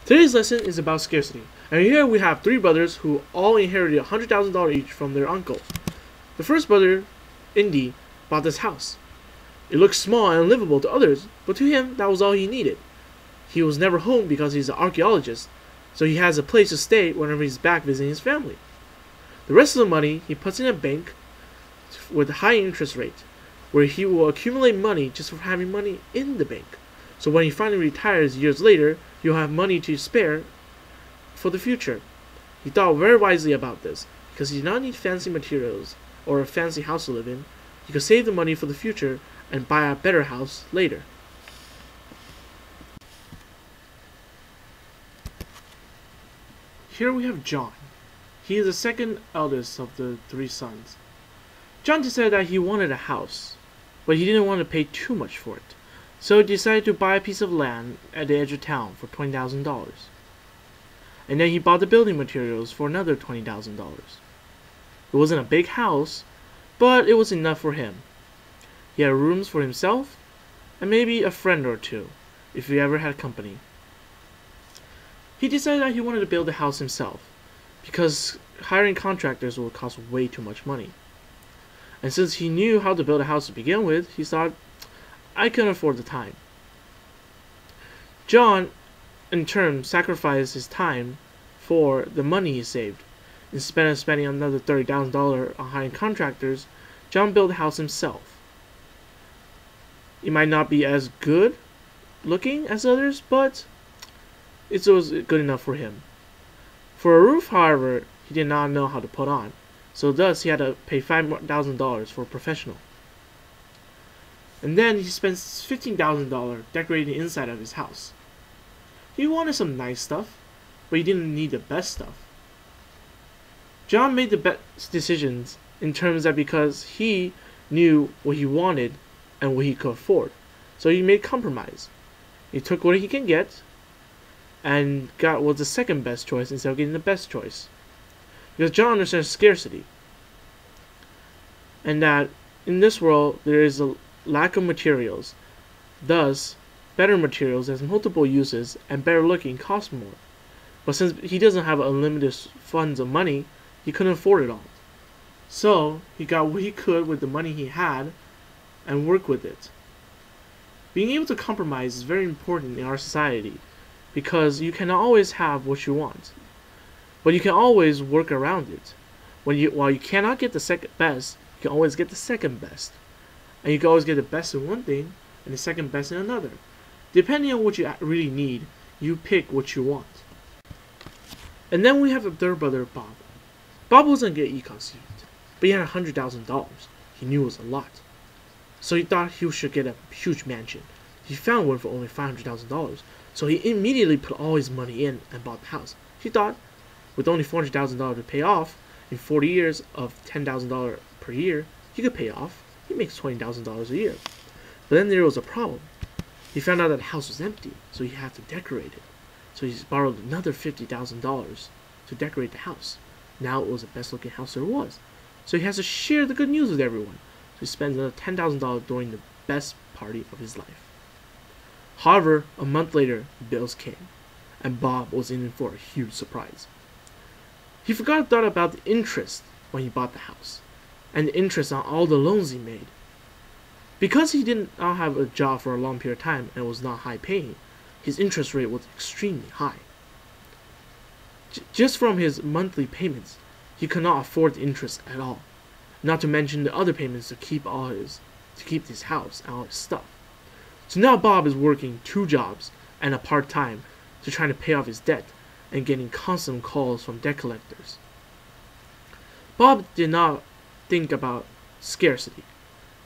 Today's lesson is about scarcity, and here we have three brothers who all inherited $100,000 each from their uncle. The first brother, Indy, bought this house. It looked small and unlivable to others, but to him that was all he needed. He was never home because he's an archaeologist, so he has a place to stay whenever he's back visiting his family. The rest of the money he puts in a bank with a high interest rate, where he will accumulate money just for having money in the bank. So when he finally retires years later, he'll have money to spare for the future. He thought very wisely about this, because he did not need fancy materials or a fancy house to live in. He could save the money for the future and buy a better house later. Here we have John. He is the second eldest of the three sons. John decided that he wanted a house, but he didn't want to pay too much for it. So he decided to buy a piece of land at the edge of town for $20,000. And then he bought the building materials for another $20,000. It wasn't a big house, but it was enough for him. He had rooms for himself, and maybe a friend or two, if he ever had company. He decided that he wanted to build the house himself, because hiring contractors would cost way too much money. And since he knew how to build a house to begin with, he thought, I can afford the time. John, in turn, sacrificed his time for the money he saved. Instead of spending another $30,000 on hiring contractors, John built the house himself. It might not be as good looking as others, but it was good enough for him. For a roof, however, he did not know how to put on, so thus he had to pay $5,000 for a professional. And then he spent $15,000 decorating the inside of his house. He wanted some nice stuff, but he didn't need the best stuff. John made the best decisions in terms that because he knew what he wanted and what he could afford. So he made compromise. He took what he can get and got what was the second best choice instead of getting the best choice. Because John understands scarcity. And that in this world there is a lack of materials. Thus, better materials has multiple uses and better looking cost more. But since he doesn't have unlimited funds of money, he couldn't afford it all. So, he got what he could with the money he had and worked with it. Being able to compromise is very important in our society because you cannot always have what you want. But you can always work around it. While you cannot get the second best, you can always get the second best. And you can always get the best in one thing and the second best in another. Depending on what you really need, you pick what you want. And then we have the third brother, Bob. Bob wasn't a good Econ student, but he had $100,000. He knew it was a lot. So he thought he should get a huge mansion. He found one for only $500,000, so he immediately put all his money in and bought the house. He thought, with only $400,000 to pay off, in 40 years of $10,000 per year, he could pay off. He makes $20,000 a year. But then there was a problem. He found out that the house was empty, so he had to decorate it. So he borrowed another $50,000 to decorate the house. Now it was the best looking house there was. So he has to share the good news with everyone. So he spends another $10,000 during the best party of his life. However, a month later, bills came, and Bob was in for a huge surprise. He thought about the interest when he bought the house, and the interest on all the loans he made. Because he did not have a job for a long period of time and was not high paying, his interest rate was extremely high. Just from his monthly payments, he could not afford the interest at all, not to mention the other payments to keep his house and all his stuff. So now Bob is working 2 jobs and a part-time to try to pay off his debt and getting constant calls from debt collectors. Bob did not think about scarcity,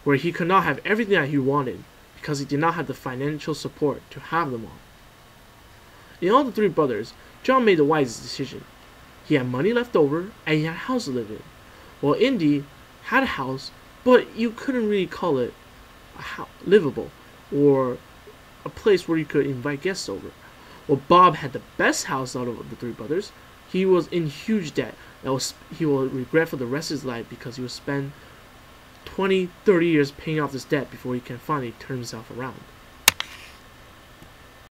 where he could not have everything that he wanted because he did not have the financial support to have them all. In all the 3 brothers, John made the wisest decision. He had money left over and he had a house to live in. While Indy had a house, but you couldn't really call it livable or a place where you could invite guests over. While Bob had the best house out of the 3 brothers, he was in huge debt that he will regret for the rest of his life because he will spend 20, 30 years paying off this debt before he can finally turn himself around.